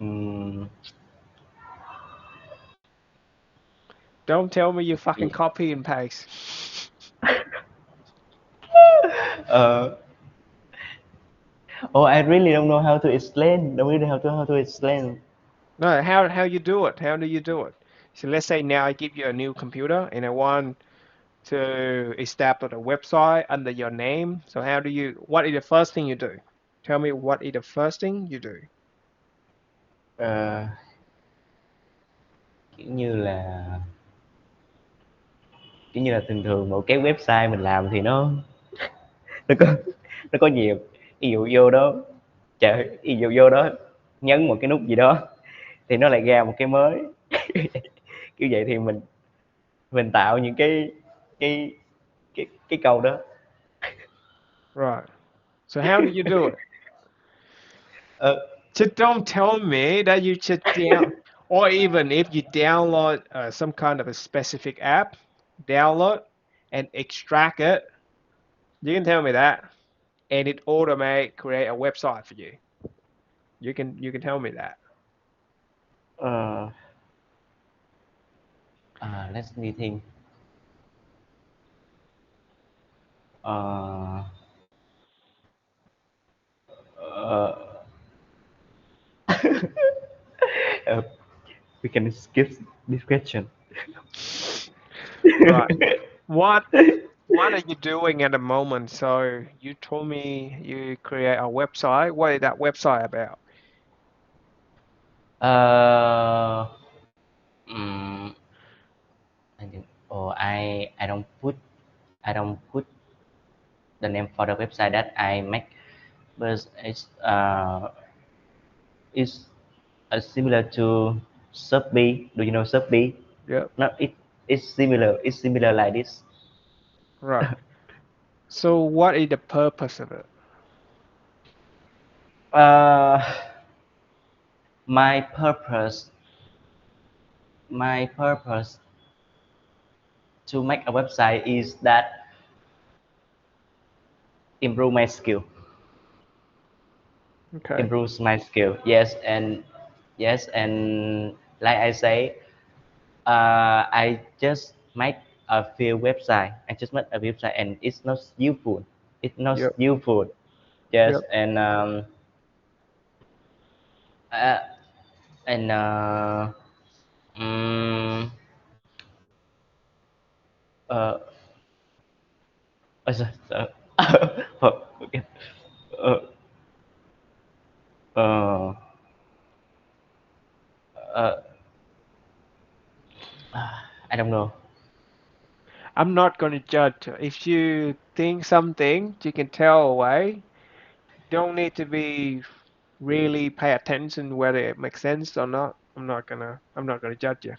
ừm, Don't tell me you fucking copy and paste. uh, oh, I really don't know how to explain. Don't really how to explain. No, how you do it? How do you do it? So let's say now I give you a new computer and I want to establish a website under your name. So how do you? What is the first thing you do? Tell me what is the first thing you do? Ờ, kiểu như là kiểu như là thường thường một cái website mình làm thì nó có nó có nhiều, ví dụ vô đó trời, ví dụ vô đó nhấn một cái nút gì đó thì nó lại ra một cái mới. Kiểu vậy thì mình tạo những cái cái câu đó. Right. So how do you do it? uh, Just don't tell me that you just down, or even if you download some kind of a specific app, download and extract it. You can tell me that, and it automate create a website for you. You can tell me that. uh, let me think. Uh, uh, uh, we can skip this question. Right. What what are you doing at the moment? So you told me you create a website. What is that website about? uh, mm, I think, oh, I don't put the name for the website that I make, but it's similar to Shopee. Do you know Shopee? Yep. No, it's similar. It's similar like this. Right. So what is the purpose of it? Uh, my purpose, my purpose to make a website is that improve my skill, Okay. improves my skill. Yes, and like I say, I just make a few website. I just make a website, and it's not useful. It's not Yep. useful. Yes, Yep. uh, and um, uh, okay. Uh, uh, uh, I don't know. I'm not going to judge. If you think something, you can tell away. Don't need to be really pay attention whether it makes sense or not. I'm not gonna judge you.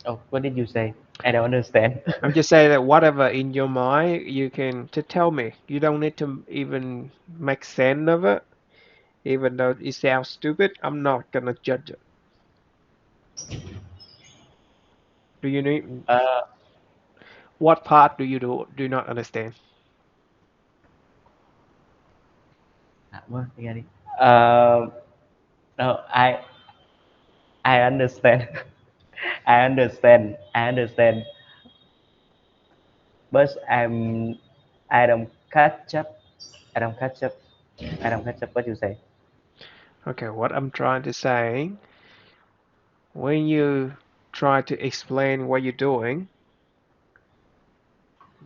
Oh, what did you say? I don't understand. I'm just saying that whatever in your mind, you can just tell me. You don't need to even make sense of it, even though it sounds stupid. I'm not gonna judge it. Do you need uh, what part do not understand? what again? Um, no, I understand. I understand, but I don't catch up. I don't catch up. I don't catch up what you say. Okay, what I'm trying to say, when you try to explain what you're doing,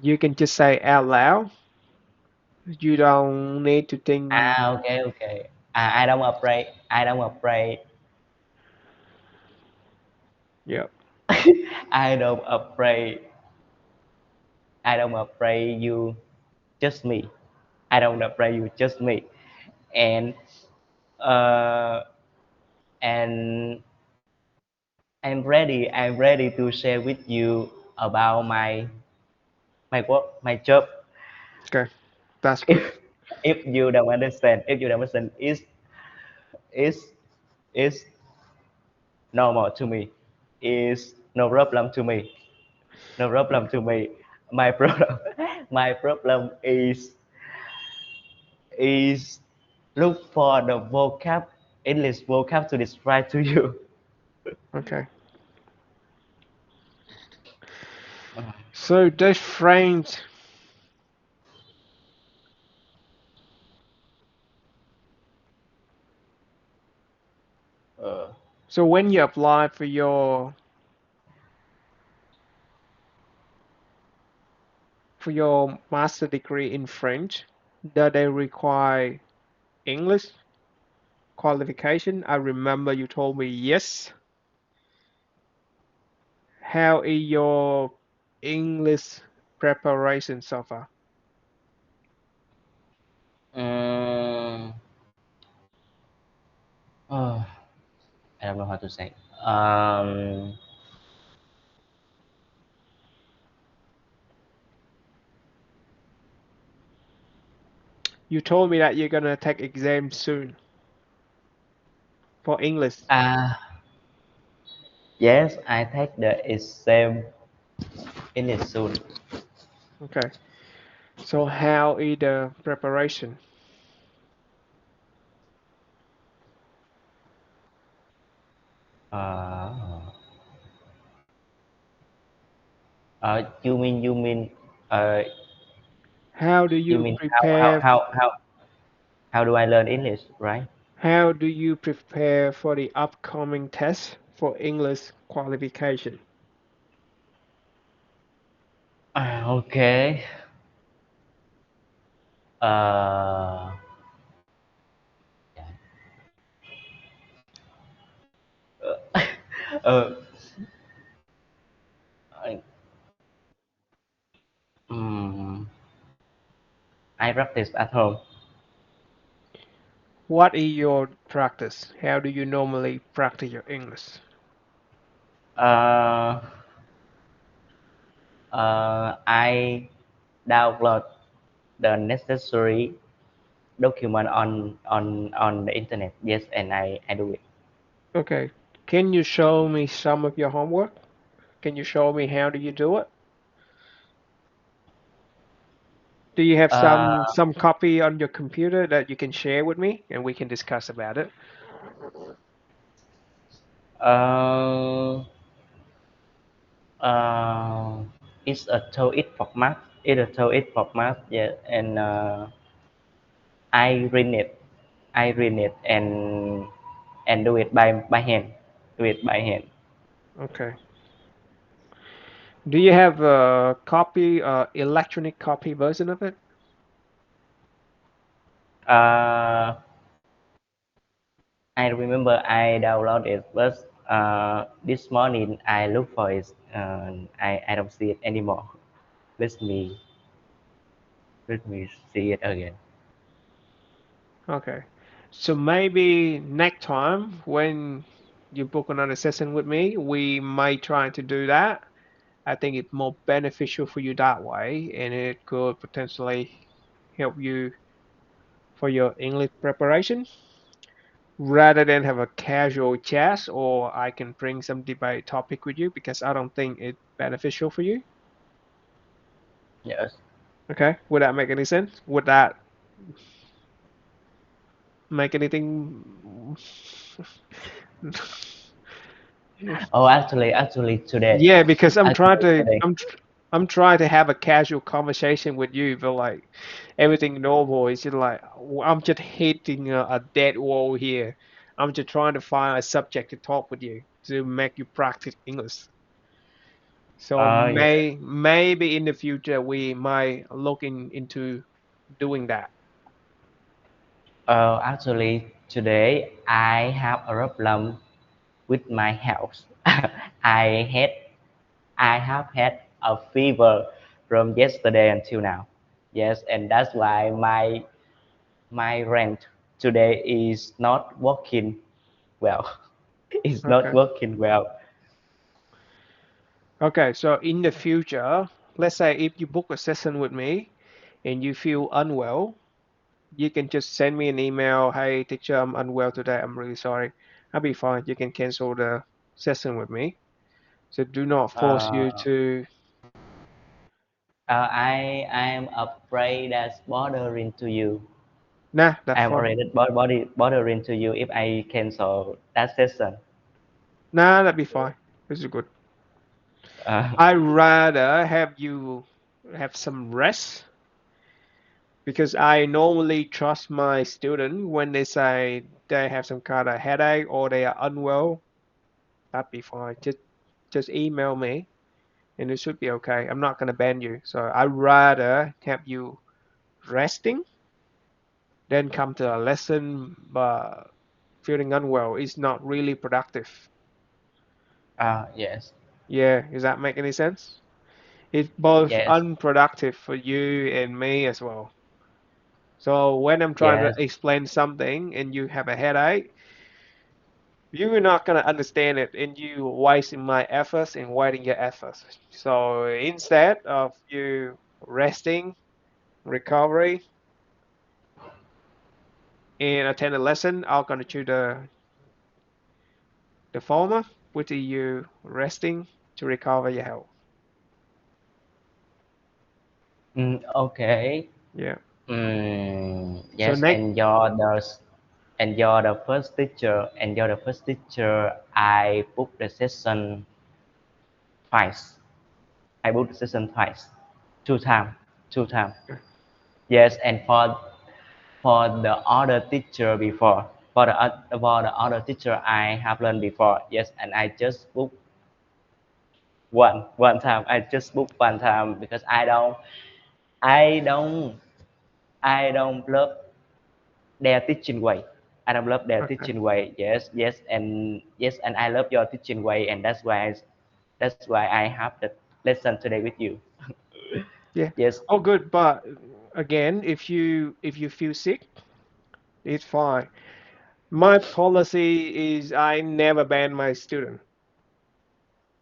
you can just say out loud. You don't need to think. Okay, okay. I don't afraid. I don't afraid. Yeah. I don't afraid. I don't afraid you. Just me. I don't afraid you. Just me. And uh, and I'm ready to share with you about my work, my job. Okay, that's good. If if you don't understand, if you don't understand, is is normal to me. Is no problem to me. No problem Okay. to me. My problem, my problem is look for the vocab, English vocab to describe to you. Okay. So those frames. Uh, So when you apply for your master degree in French, do they require English qualification? I remember you told me yes. How is your English preparation so far? mm, oh, I don't know how to say. Um, You told me that you're gonna take exam soon for English. Uh, yes, I take the exam in it soon. Okay. So how is the preparation? Uh, you mean uh, How do you you mean prepare how do I learn English, right? how do you prepare for the upcoming test for English qualification? Okay. Uh, uh, I, mm, I practice at home. What is your practice? How do you normally practice your English? Uh, I download the necessary document on the internet. Yes, and I do it. Okay. Can you show me some of your homework? Can you show me how do you do it? Do you have Uh, some copy on your computer that you can share with me and we can discuss about it? uh, uh, it's a TOEIC format. It's a TOEIC format. Yeah, and I read it. I read it and do it by hand. Do it by hand. Okay. Do you have a copy, electronic copy version of it? Uh, I remember I downloaded it, but this morning I look for it. I don't see it anymore. Let me let me see it again. Okay. So maybe next time when you book another session with me, we might try to do that. I think it's more beneficial for you that way, and it could potentially help you for your English preparation rather than have a casual chat, or I can bring some debate topic with you because I don't think it's beneficial for you. Yes. Okay, would that make any sense? Would that make anything? Oh, actually today, Yeah, because actually today. I'm trying to have a casual conversation with you, but like everything normal is just like I'm just hitting a dead wall here. I'm just trying to find a subject to talk with you to make you practice English. So Yes. maybe in the future we might into doing that. Actually today I have a problem with my health. I had I have had a fever from yesterday until now. Yes, and that's why my rent today is not working well. It's not Okay. working well. Okay, so in the future, let's say if you book a session with me and you feel unwell, you can just send me an email. Hey, teacher, I'm unwell today. I'm really sorry. I'll be fine. You can cancel the session with me. So do not force you Uh, to. I am afraid that's bothering to you. Nah, that's I'm fine. already bothering to you if I cancel that session. Nah, that'd be fine. This is good. Uh, I'd rather have you have some rest because I normally trust my student when they say they have some kind of headache or they are unwell. That'd be fine. Just email me and it should be okay. I'm not gonna ban you. So I'd rather have you resting than come to a lesson but feeling unwell is not really productive. yes, Yeah, does that make any sense? It's both yes, unproductive for you and me as well. So when I'm trying to yes. explain something and you have a headache, you're not gonna understand it and you wasting my efforts and waiting your efforts. So instead of you resting, recovery, and attend a lesson, I'll gonna choose the former, which is you resting to recover your health. Okay. Yeah. So Yes, next, and you're the first teacher, and you're the first teacher. I booked the session twice. I booked the session twice, two time, two time. Yes, and for the other teacher before, for the other teacher I have learned before. Yes, and I just booked one time. I just booked one time because I don't I don't love their teaching way. I don't love their okay. teaching way. Yes, and I love your teaching way, and that's why I have the lesson today with you. Yeah. Yes, Oh, good. But again, if you feel sick, it's fine. My policy is I never ban my student.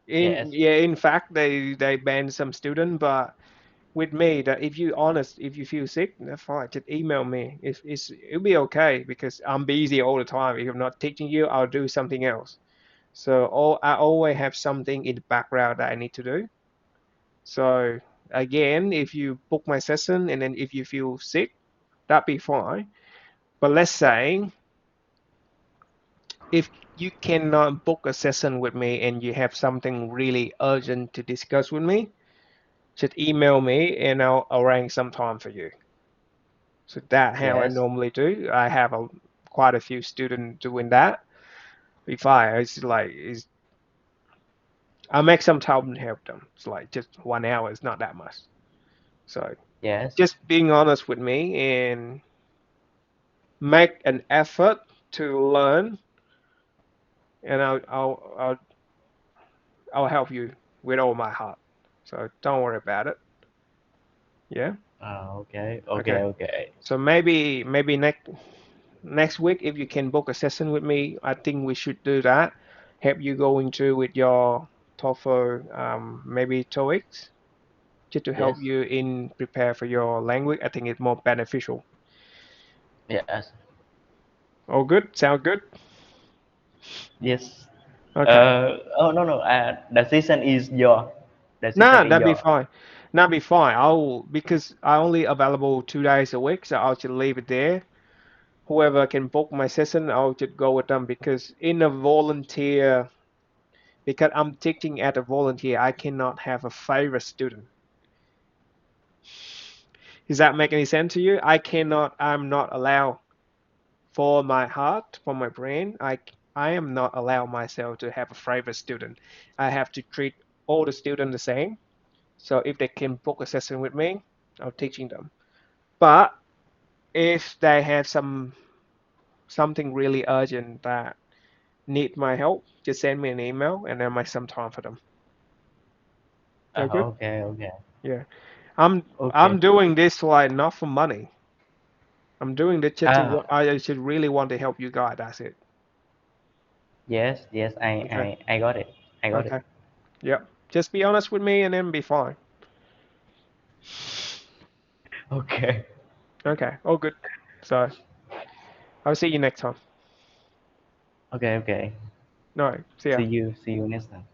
In yes, yeah, in fact, they ban some student, but with me, that if you honest, if you feel sick, that's fine. Just email me. It'll be okay because I'm busy all the time. If I'm not teaching you, I'll do something else. So I always have something in the background that I need to do. So again, if you book my session and then if you feel sick, that'd be fine. But let's say if you cannot book a session with me and you have something really urgent to discuss with me, just email me and I'll arrange some time for you. So that's how I yes, normally do. I have quite a few students doing that. If I, it's like, I make some time to help them. It's like just 1 hour is not that much. So yes, just being honest with me and make an effort to learn, and I'll help you with all my heart. So don't worry about it. Yeah. okay, Okay. okay, okay. So maybe next week if you can book a session with me, I think we should do that. Help you going through with your TOEFL, maybe TOEIC, just to help Yes, you in prepare for your language. I think it's more beneficial. yes, All good? Sound good? yes. Okay. Oh no, no. The season is your. The season Nah, is that'd be your. fine. That'd be fine. I'll because I only available 2 days a week, so I'll just leave it there. Whoever can book my session, I'll just go with them because in a volunteer, because I'm teaching at a volunteer, I cannot have a favorite student. Does that make any sense to you? I'm not allowed for my heart, for my brain. I am not allowed myself to have a favorite student. I have to treat all the students the same. So if they can book a session with me, I'm teaching them. But if they have something really urgent that need my help, just send me an email and I'll make some time for them. Okay? Okay, okay, Yeah. I'm okay. doing this like not for money. I'm doing this just to Ah, I just really want to help you guys. That's it. yes, yes. Okay. I got it. I got it. Okay. Yep. Just be honest with me and then be fine. Okay, Okay. All good. So I'll see you next time. okay, okay. No, see ya. See you next time.